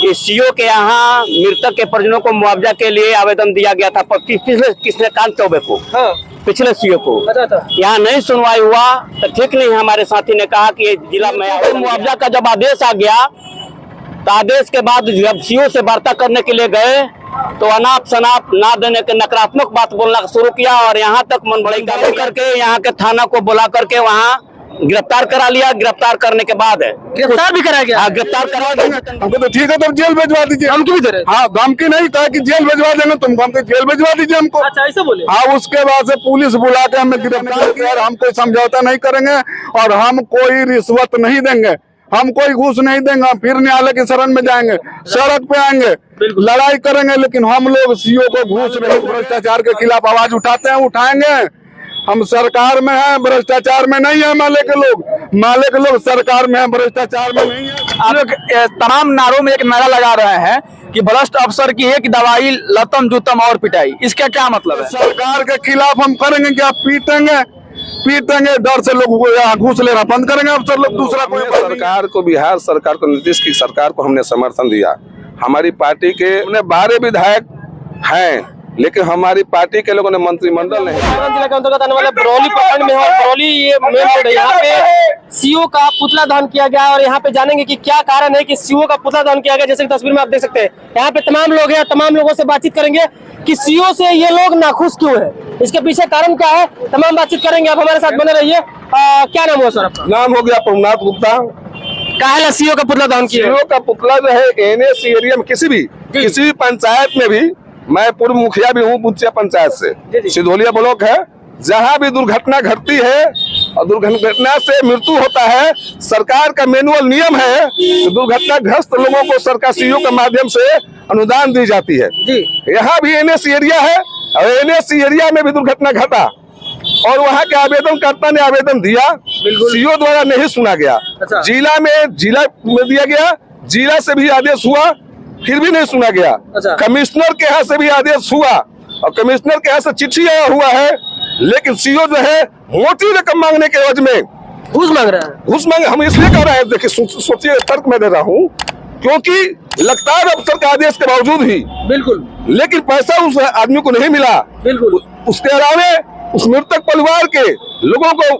इस सीओ के यहाँ मृतक के परिजनों को मुआवजा के लिए आवेदन दिया गया था कृष्णकांत चौबे को, पिछले सीओ को। यहाँ नहीं सुनवाई हुआ तो ठीक नहीं। हमारे साथी ने कहा कि जिला में मुआवजा का जब आदेश आ गया तो आदेश के बाद जब सीओ से वार्ता करने के लिए गए तो अनाप शनाप ना देने के नकारात्मक बात बोलना शुरू किया और यहाँ तक मन बड़ाई करके यहाँ के थाना को बुला करके वहाँ गिरफ्तार करा लिया। गिरफ्तार करने के बाद गिरफ्तार भी कराया गया। गिरफ्तार करा दिया। हमको तो ठीक है, तो जेल भिजवा दीजिए। धमकी भी दे रहे? हाँ, धमकी नहीं कहा कि जेल भिजवा देंगे तुमको, हमको जेल भिजवा दीजिए हमको। अच्छा, ऐसा बोले? हाँ, उसके बाद से पुलिस बुला के हमें गिरफ्तार किया और हम कोई समझौता नहीं करेंगे और हम कोई रिश्वत नहीं देंगे, हम कोई घूस नहीं देंगे। हम फिर न्यायालय की शरण में जाएंगे, सड़क पे आएंगे, लड़ाई करेंगे, लेकिन हम लोग सीओ को घूस रहित भ्रष्टाचार के खिलाफ आवाज उठाते हैं, उठाएंगे। हम सरकार में हैं, भ्रष्टाचार में नहीं है। माले के लोग सरकार में है, भ्रष्टाचार में नहीं है। आप लोग तमाम नारों में एक नारा लगा रहे हैं कि भ्रष्ट अफसर की एक दवाई लतम जूतम और पिटाई, इसका क्या मतलब है? सरकार के खिलाफ हम करेंगे क्या? पीटेंगे, डर से लोग घूस लेना बंद करेंगे अफसर लोग। दूसरा कोई सरकार को, बिहार सरकार को, नीतीश की सरकार को हमने समर्थन दिया। हमारी पार्टी के 12 विधायक हैं, लेकिन हमारी पार्टी के लोगों ने मंत्रिमंडल नहीं। जिला के अंतर्गत आने वाले बरौली प्रखंड में है और बरौली ये मेन रोड है। यहाँ पे सीओ का पुतला दहन किया गया और यहाँ पे जानेंगे कि क्या कारण है कि सीओ का पुतला दहन किया गया। जैसे कि तस्वीर में आप देख सकते हैं, यहाँ पे तमाम लोग हैं, तमाम लोगों से बातचीत करेंगे कि सीओ से ये लोग नाखुश क्यों है, इसके पीछे कारण क्या है, तमाम बातचीत करेंगे। आप हमारे साथ बने रहिए। क्या नाम हुआ सर आपका? नाम हो गया प्रभुनाथ गुप्ता। काहे सीओ का पुतला दहन किया? सीओ का पुतला जो है एनएस एरिया में किसी भी पंचायत में भी, मैं पूर्व मुखिया भी हूँ बुचिया पंचायत से, सिधोलिया ब्लॉक है, जहाँ भी दुर्घटना घटती है और दुर्घटना से मृत्यु होता है, सरकार का मैनुअल नियम है कि दुर्घटनाग्रस्त लोगों को सरकार सीओ के माध्यम से अनुदान दी जाती है। यहाँ भी एनएस एरिया है और एनएस एरिया में भी दुर्घटना घटा और वहाँ के आवेदनकर्ता ने आवेदन दिया, सीओ द्वारा नहीं सुना गया। जिला में दिया गया, जिला से भी आदेश हुआ, फिर भी नहीं सुना गया। कमिश्नर के यहाँ से भी आदेश हुआ और कमिश्नर के यहाँ से चिट्ठी आया हुआ है, लेकिन सीओ जो है मोटी रकम मांगने के एवज में घूस मांग रहा है। घूस मांग हम इसलिए कह रहे हैं, देखिए सोचिए, तर्क मैं दे रहा हूँ, क्योंकि लगता है अफसर के आदेश के बावजूद ही, बिल्कुल, लेकिन पैसा उस आदमी को नहीं मिला। बिल्कुल। उसके अलावा उस मृतक परिवार के लोगों को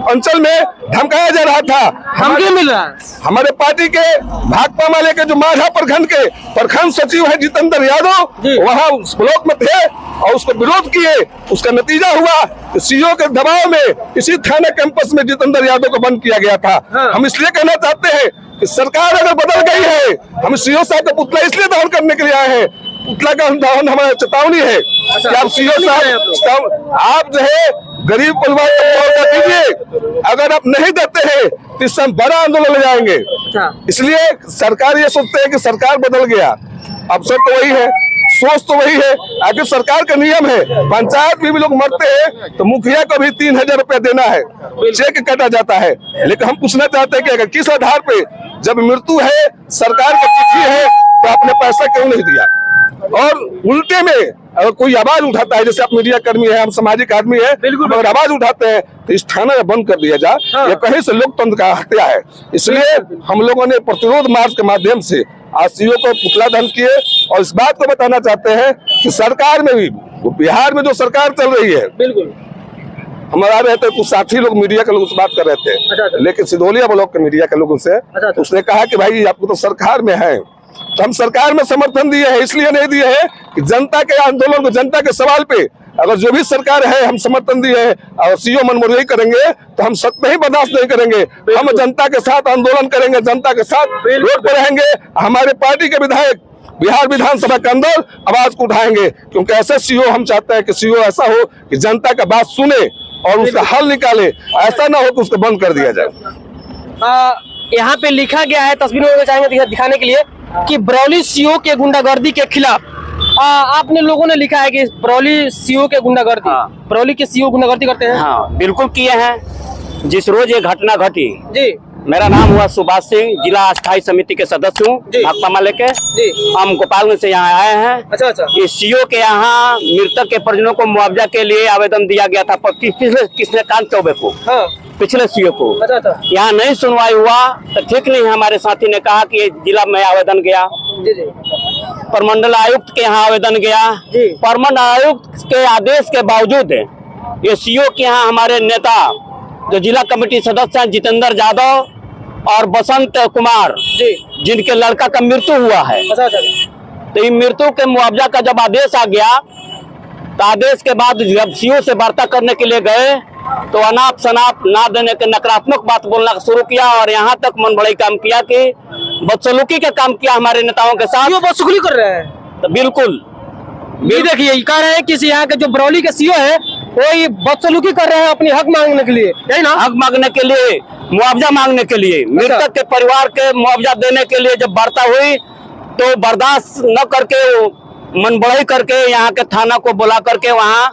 अंचल में धमकाया जा रहा था। धमकी मिल रहा है। हमारे पार्टी के भाकपा माले के जो माझा प्रखंड के प्रखंड सचिव है जितेंद्र यादव, वहाँ उस ब्लॉक में थे और उसको विरोध किए। उसका नतीजा हुआ कि सीओ के दबाव में इसी थाना कैंपस में जितेंद्र यादव को बंद किया गया था। हम इसलिए कहना चाहते हैं कि सरकार अगर बदल गई है, हम सीओ साहब का पुतला इसलिए दहन करने के लिए आए हैं। पुतला का दहन हमारा चेतावनी है कि आप सीओ साहब, आप जो है गरीब परिवार को मुआवजा दीजिए। अगर आप नहीं देते हैं तो इससे हम बड़ा आंदोलन ले जाएंगे। इसलिए सरकार ये सोचते है कि सरकार बदल गया, अफसर तो वही है, सोच तो वही है। आखिर सरकार का नियम है, पंचायत में भी लोग मरते हैं तो मुखिया को भी 3000 रुपया देना है, चेक काटा जाता है। लेकिन हम पूछना चाहते हैं कि अगर किस आधार पे, जब मृत्यु है, सरकार का चिट्ठी है, तो आपने पैसा क्यों नहीं दिया? और उल्टे में अगर कोई आवाज उठाता है, जैसे आप मीडिया कर्मी है, हम सामाजिक आदमी है, अगर आवाज उठाते हैं तो इस थाना बंद कर दिया जाए। ये कहीं से लोकतंत्र का हत्या है। इसलिए हम लोगों ने प्रतिरोध मार्च के माध्यम से आज सीओ को पुतला दहन किए और इस बात को बताना चाहते हैं कि सरकार में भी, बिहार में जो सरकार चल रही है, बिल्कुल हमारा रहते कुछ साथी लोग मीडिया के लोग उस बात कर रहे थे, लेकिन सिधोलिया ब्लॉक के मीडिया के लोगों से उसने कहा कि भाई आपको तो सरकार में है, तो हम सरकार में समर्थन दिए हैं। इसलिए नहीं दिए हैं कि जनता के आंदोलन को, जनता के सवाल पे अगर जो भी सरकार है हम समर्थन दिए हैं और सीओ मनमोहन करेंगे तो हम सच में ही बर्दाश्त नहीं करेंगे। हम जनता के साथ आंदोलन करेंगे, जनता के साथ रोड पर रहेंगे। हमारे पार्टी के विधायक बिहार विधानसभा के अंदर आवाज को उठाएंगे, क्योंकि ऐसा सीओ हम चाहते हैं कि सीओ ऐसा हो कि जनता का बात सुने और उसका हल निकाले। ऐसा ना हो कि उसको बंद कर दिया जाए। यहाँ पे लिखा गया है, तस्वीरों में चाहेंगे दिखाने के लिए, कि बरौली सीओ के गुंडागर्दी के खिलाफ। आपने लोगों ने लिखा है कि बरौली सीओ के गुंडागर्दी, बरौली के सीओ गुंडागर्दी करते हैं। हाँ, बिल्कुल किए हैं। जिस रोज ये घटना घटी जी, मेरा नाम हुआ सुभाष सिंह, जिला अस्थायी समिति के सदस्य हूँ भाकपा माले के। हम गोपालगंज से यहाँ आए हैं। अच्छा। इस सीओ के यहाँ मृतक के परिजनों को मुआवजा के लिए आवेदन दिया गया था कृष्णकांत चौबे को, पिछले सीओ को। अच्छा। यहाँ नहीं सुनवाई हुआ तो ठीक नहीं। हमारे साथी ने कहा कि जिला में आवेदन गया, जी जी प्रमंडल आयुक्त के यहाँ आवेदन गया। जी। प्रमंडल आयुक्त के आदेश के बावजूद ये सीओ के यहाँ हमारे नेता जो जिला कमेटी सदस्य हैं जितेंद्र यादव और बसंत कुमार जी, जिनके लड़का का मृत्यु हुआ है, अच्छा। तो इन मृत्यु के मुआवजा का जब आदेश आ गया तो आदेश के बाद जब सीओ से वार्ता करने के लिए गए तो अनाप शनाप ना देने के नकारात्मक बात बोलना शुरू किया और यहाँ तक मन बढ़ई काम किया कि बदसलूकी का काम किया हमारे नेताओं के साथ। सीओ बदसलूकी कर रहे हैं तो बिल्कुल ये देखिए, ये कह रहे हैं कि यहाँ के जो बरौली के सीओ है वो ये बदसलूकी कर रहे हैं अपनी हक मांगने के लिए, यही ना? हक मांगने के लिए, मुआवजा मांगने के लिए, मृतक के परिवार के मुआवजा देने के लिए जब वार्ता हुई तो बर्दाश्त न करके मन बढ़ई करके यहाँ के थाना को बुला करके वहाँ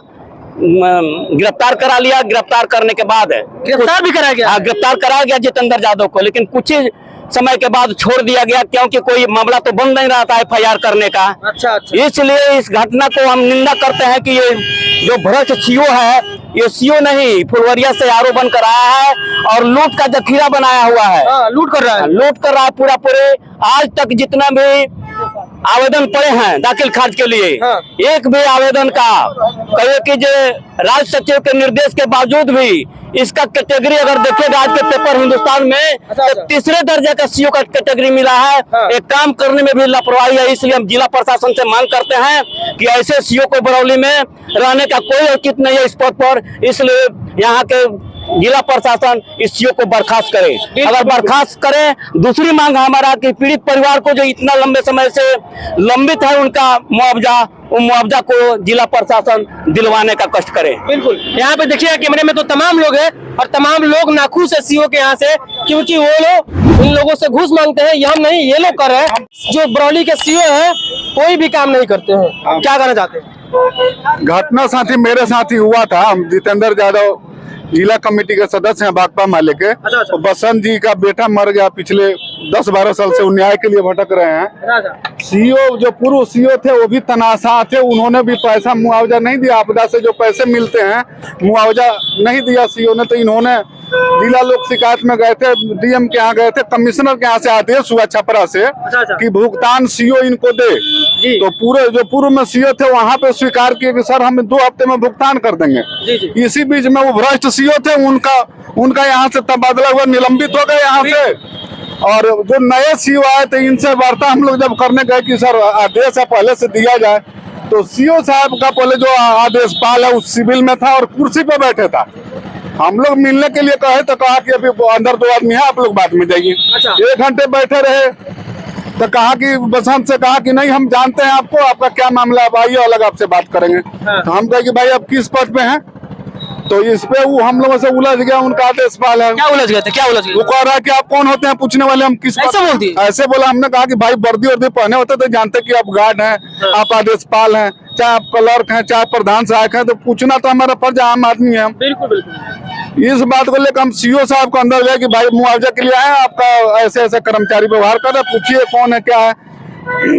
गिरफ्तार करा लिया। गिरफ्तार करने के बाद गिरफ्तार भी कराया गया? हाँ, गिरफ्तार कराया गया जितेंद्र यादव को, लेकिन कुछ ही समय के बाद छोड़ दिया गया क्योंकि कोई मामला तो बंद नहीं रहा था FIR करने का। अच्छा। इसलिए इस घटना को हम निंदा करते हैं कि ये जो भ्रष्ट सीओ है, ये सीओ नहीं फुलवरिया से आरो बनकर आया है और लूट का जखीरा बनाया हुआ है। लूट कर रहा है, लूट कर रहा है पूरे। आज तक जितना भी आवेदन पड़े हैं दाखिल खारिज के लिए, एक भी आवेदन का कहे कि जो राज्य सचिव के निर्देश के बावजूद भी इसका कैटेगरी अगर देखेगा आज के पेपर हिंदुस्तान में तो तीसरे दर्जे का सीओ का कैटेगरी मिला है। एक काम करने में भी लापरवाही है। इसलिए हम जिला प्रशासन से मांग करते हैं कि ऐसे सीओ को बरौली में रहने का कोई औचित्य नहीं है इस पद पर। इसलिए यहाँ के जिला प्रशासन इस सीओ को बर्खास्त करे। अगर बर्खास्त करे, दूसरी मांग हमारा कि पीड़ित परिवार को जो इतना लंबे समय से लंबित है उनका मुआवजा, उन मुआवजा को जिला प्रशासन दिलवाने का कष्ट करे। बिल्कुल। यहाँ पे देखिए कैमरे में तो तमाम लोग हैं और तमाम लोग नाखुश है सीओ के यहाँ से, क्योंकि वो लोग इन लोगों से घूस मांगते हैं। ये हम नहीं, ये लोग कर रहे हैं। जो बरौली के सीओ है कोई भी काम नहीं करते हैं। क्या कहना चाहते हैं? घटना साथी मेरे साथ ही हुआ था। हम जितेंद्र यादव जिला कमेटी के सदस्य हैं भाकपा माले के। तो बसंत जी का बेटा मर गया, पिछले 10-12 साल से वो न्याय के लिए भटक रहे हैं। सीओ जो पूर्व सीओ थे वो भी तनाशा थे, उन्होंने भी पैसा मुआवजा नहीं दिया। आपदा से जो पैसे मिलते हैं मुआवजा नहीं दिया सीओ ने। तो इन्होंने जिला लोक शिकायत में गए थे, DM के यहाँ गए थे, कमिश्नर के यहाँ से आदेश हुआ छपरा से कि भुगतान सीओ इनको दे। तो पूरे जो पूर्व में सीओ थे वहाँ पे स्वीकार किए कि सर हम 2 हफ्ते में भुगतान कर देंगे। इसी बीच में वो भ्रष्ट सीओ थे, उनका यहाँ से तबादला हुआ, निलंबित हो गए यहाँ से। और जो नए सीओ आए थे इनसे वार्ता हम लोग जब करने गए कि सर आदेश है पहले से दिया जाए, तो सीओ साहब का पहले जो आदेश पाल है उस सिविल में था और कुर्सी पे बैठे था। हम लोग मिलने के लिए कहे तो कहा कि अभी अंदर 2 आदमी है, आप लोग बाद में जाइए। 1 घंटे बैठे रहे तो कहा कि बसंत से कहा कि नहीं हम जानते हैं आपको, आपका क्या मामला है, आइए अलग आपसे बात करेंगे। तो हम कहे कि भाई आप किस पद पे हैं? तो इस पे वो हम लोगों से उलझ गया, उनका आदेश पाल है। क्या उलझ गए थे? क्या उलझ गए? वो कह रहा है कि आप कौन होते हैं पूछने वाले, हम किस ऐसे बोला। हमने कहा कि भाई वर्दी पहने होते तो जानते कि आप गार्ड हैं, आप आदेश पाल हैं, चाहे आप क्लर्क हैं, चाहे प्रधान सहायक हैं, तो पूछना तो हमारा फर्ज, आम आदमी है हम। बिल्कुल। इस बात को लेकर हम सीओ साहब को अंदर गए कि भाई मुआवजा के लिए आए, आपका ऐसे ऐसे कर्मचारी व्यवहार कर रहे, पूछिए कौन है क्या है।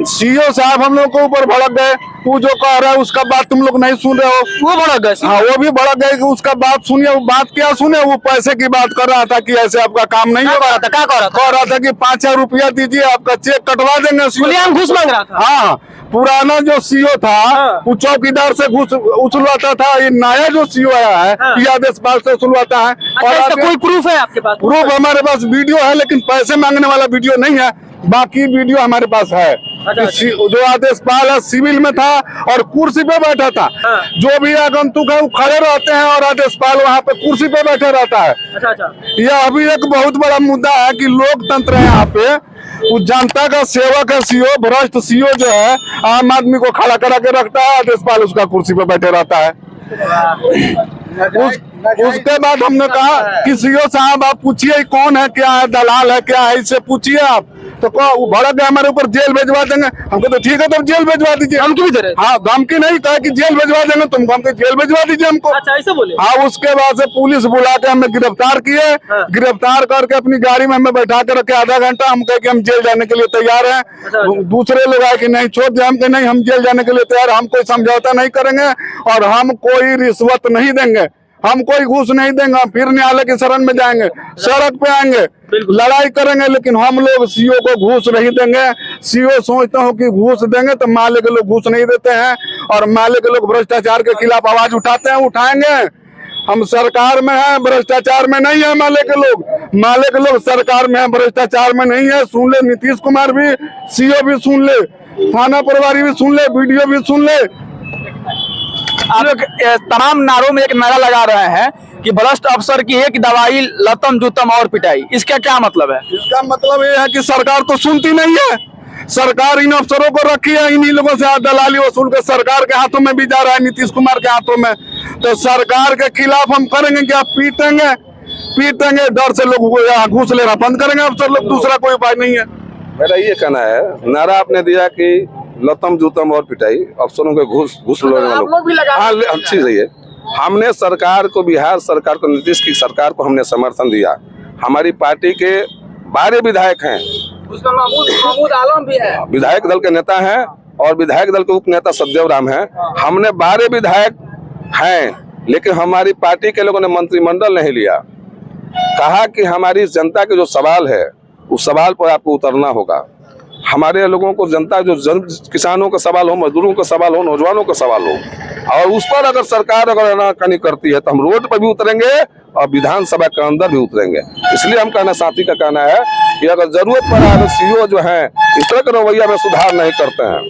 सीओ साहब हम लोग को ऊपर भड़क गए। वो जो कह रहा है उसका बात तुम लोग नहीं सुन रहे हो। वो भड़क गए? हाँ, वो भी भड़क गए कि उसका बात सुनिए। वो बात क्या सुने, वो पैसे की बात कर रहा था कि ऐसे आपका काम नहीं हो रहा था। क्या कह रहा था? कि 5,000 रुपया दीजिए, आपका चेक कटवा देंगे। घूस मांग रहा था। हाँ, पुराना जो सीओ था वो चौकीदार से घूस उछलवाता था। ये नया जो सीओ आया है ये आदेश पाल से उछलवाता है। और इसका कोई प्रूफ है आपके पास? प्रूफ हमारे पास वीडियो है, लेकिन पैसे मांगने वाला वीडियो नहीं है। बाकी वीडियो हमारे पास है। जो आदेश पाल है सिविल में था और कुर्सी पे बैठा था। जो भी आगंतुक है वो खड़े रहते हैं और आदेश पाल वहाँ पे कुर्सी पे बैठा रहता है। यह अभी एक बहुत बड़ा मुद्दा है कि लोकतंत्र है यहाँ पे। वो जनता का सेवक है सीओ, भ्रष्ट सीओ जो है आम आदमी को खड़ा करा के रखता है, आदेश पाल उसका कुर्सी पे बैठे रहता है। उसके बाद हमने कहा कि सीओ साहब आप पूछिए कौन है, क्या है, दलाल है, क्या है, इससे पूछिए आप। तो वो भड़क गए, हमारे ऊपर जेल भेजवा देंगे। हमको तो ठीक है, तो जेल भेजवा दीजिए। धमकी भी दे रहे? हाँ, धमकी नहीं, कहा कि जेल भेजवा देंगे तुमको, हमको जेल भेजवा दीजिए हमको। अच्छा, ऐसे बोले? हाँ, उसके बाद से पुलिस बुला के हमें गिरफ्तार किए। गिरफ्तार करके अपनी गाड़ी में हमें बैठा के रखे आधा घंटा। हम कहे कि हम जेल जाने के लिए तैयार हैं। दूसरे लोग आए कि नहीं छोड़ दिया, हम कहे नहीं हम जेल जाने के लिए तैयार, हम कोई समझौता नहीं करेंगे और हम कोई रिश्वत नहीं देंगे, हम कोई घूस नहीं देंगे, हम फिर न्यायालय की शरण में जाएंगे, सड़क पे आएंगे, लड़ाई करेंगे, लेकिन हम लोग सीओ को घूस नहीं देंगे। सीओ सोचता हूँ कि घूस देंगे तो माले के लोग घूस नहीं देते हैं, और माले के लोग भ्रष्टाचार के खिलाफ आवाज उठाते हैं, उठाएंगे। हम सरकार में हैं, भ्रष्टाचार में नहीं है। माले के लोग सरकार में है, भ्रष्टाचार में नहीं है। सुन ले, नीतीश कुमार भी, सीओ भी सुन ले, थाना प्रभारी भी सुन ले, बीडीओ भी सुन ले। आप लोग तमाम नारों में एक नारा लगा रहे हैं कि भ्रष्ट अफसर की एक दवाई लतम जुतम और पिटाई, इसका क्या मतलब है? इसका मतलब ये है कि सरकार तो सुनती नहीं है। सरकार इन अफसरों को रखी है, इन्हीं लोगों से दलाली वसूल कर सरकार के हाथों में भी जा रहा है, नीतीश कुमार के हाथों में। तो सरकार के खिलाफ हम करेंगे क्या? पीटेंगे, डर से लोग घूस लेना बंद करेंगे अफसर लोग, दूसरा कोई उपाय नहीं है। मेरा ये कहना है, नारा आपने दिया कि लतम जुतम और पिटाई, अफसरों के घूस लेने वालों, हाँ अच्छी सही है। हमने सरकार को, बिहार सरकार को, नीतीश की सरकार को हमने समर्थन दिया। हमारी पार्टी के 12 विधायक हैं, उसमें महमूद आलम भी है, विधायक दल के नेता हैं, और विधायक दल के उप नेता सत्यदेव राम हैं। हमने 12 विधायक हैं, लेकिन हमारी पार्टी के लोगों ने मंत्रिमंडल नहीं लिया। कहा कि हमारी जनता के जो सवाल है, उस सवाल पर आपको उतरना होगा। हमारे लोगों को, जनता जो किसानों का सवाल हो, मजदूरों का सवाल हो, नौजवानों का सवाल हो, और उस पर अगर सरकार अगर आनाकानी करती है तो हम रोड पर भी उतरेंगे और विधानसभा के अंदर भी उतरेंगे। इसलिए हम कहना, साथी का कहना है कि अगर जरूरत पड़ा, अगर सीओ जो है इस तरह के रवैया में सुधार नहीं करते हैं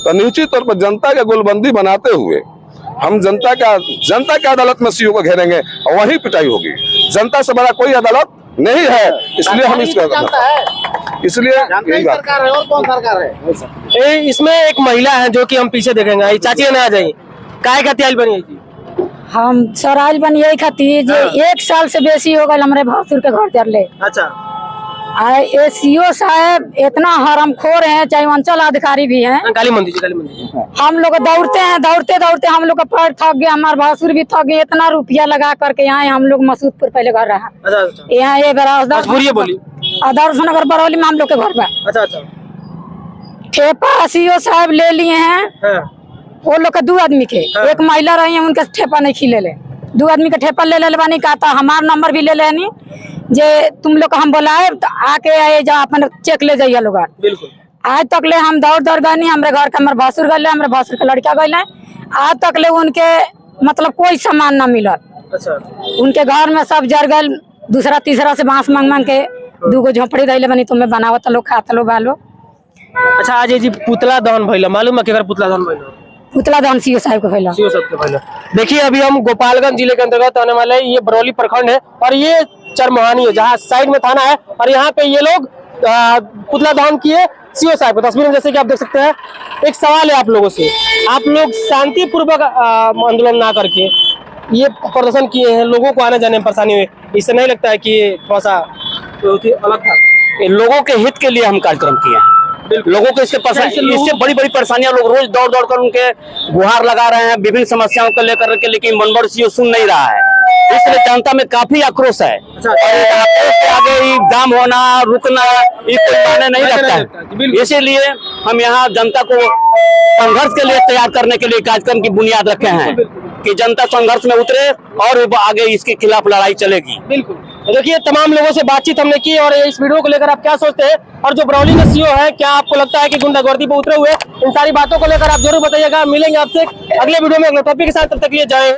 तो निश्चित तौर पर जनता के गोलबंदी बनाते हुए हम जनता के अदालत में सीओ को घेरेंगे और वहीं पिटाई होगी। जनता से बड़ा कोई अदालत नहीं है, इसलिए हम इसलिए यही बात। सरकार है और कौन सरकार है? इसमें एक महिला है जो कि हम पीछे देखेंगे, चाची ना आ जाइए, काय का त्याल बनी जी? हम स्वराज बन यही खाती जे 1 साल से बेसी हो गए हमारे भासुर के घर तर ले। अच्छा, ये सीओ साहब इतना हरामखोर हैं, चाहे अंचल अधिकारी भी हैं। काली मंदिर हम लोग दौड़ते हैं, दौड़ते हम लोग का पैर थक गया, हमारे भासुर भी थक गए। इतना रुपया लगा करके यहाँ हम लोग मसूदपुर पहले घर रहा, यहाँ ये आदर्श नगर बरौली में हम लोग के घर पे ठेपा सीओ साहब ले लिए हैं। वो लोग के 2 आदमी के, एक महिला रही है, उनके ठेपा नहीं खिले ले, 2 आदमी के ठेपा ले बानी। कहता हमारा नंबर भी ले लेनी, जे तुम लोग हम बोलाए तो आके आए जा अपन चेक ले जाइए लोग। बिल्कुल, आज तक ले हम दौड़ गए, हमारे घर के हमारे भासुर गए, हमारे भासुर के लड़का गए, आज तक ले उनके मतलब कोई सामान ना मिला। अच्छा, उनके घर में सब जर गए, दूसरा तीसरा से बांस मांग के 2 झोपड़ी दैले बनी, तुम्हें बनावत लो, खाता लो, बालो। अच्छा, आज जी पुतला दहन भइल, मालूम है कि पुतला दहन भइल? पुतला दहन सीओ साहब को फैला। देखिए, अभी हम गोपालगंज जिले के अंतर्गत आने वाले ये बरौली प्रखंड है और ये चरमोहानी है, जहाँ साइड में थाना है, और यहाँ पे ये लोग पुतला दहन किए सीओ साहब को। तस्वीर में जैसे कि आप देख सकते हैं, एक सवाल है आप लोगों से, आप लोग शांतिपूर्वक आंदोलन ना करके ये प्रदर्शन किए हैं, लोगों को आने जाने में परेशानी हुई, इससे नहीं लगता है कि ये थोड़ा सा अलग था? लोगों के हित के लिए हम कार्यक्रम किए हैं। लोगों को इससे बड़ी परेशानियां, लोग रोज दौड़ कर उनके गुहार लगा रहे हैं विभिन्न समस्याओं को लेकर के, लेकिन मनोहर सीओ सुन नहीं रहा है। इसलिए जनता में काफी आक्रोश है, और आगे जाम होना, रुकना, ये कोई मायने नहीं रखता है। इसीलिए हम यहाँ जनता को संघर्ष के लिए तैयार करने के लिए कार्यक्रम की बुनियाद रखे हैं कि जनता संघर्ष में उतरे और आगे इसके खिलाफ लड़ाई चलेगी। बिल्कुल, देखिए, तमाम लोगों से बातचीत हमने की, और इस वीडियो को लेकर आप क्या सोचते हैं, और जो बरौली के सीओ है, क्या आपको लगता है कि गुंडागर्दी पर उतरे हुए? इन सारी बातों को लेकर आप जरूर बताइएगा। मिलेंगे आपसे अगले वीडियो में अगले टॉपिक के साथ, तब तक के लिए जय।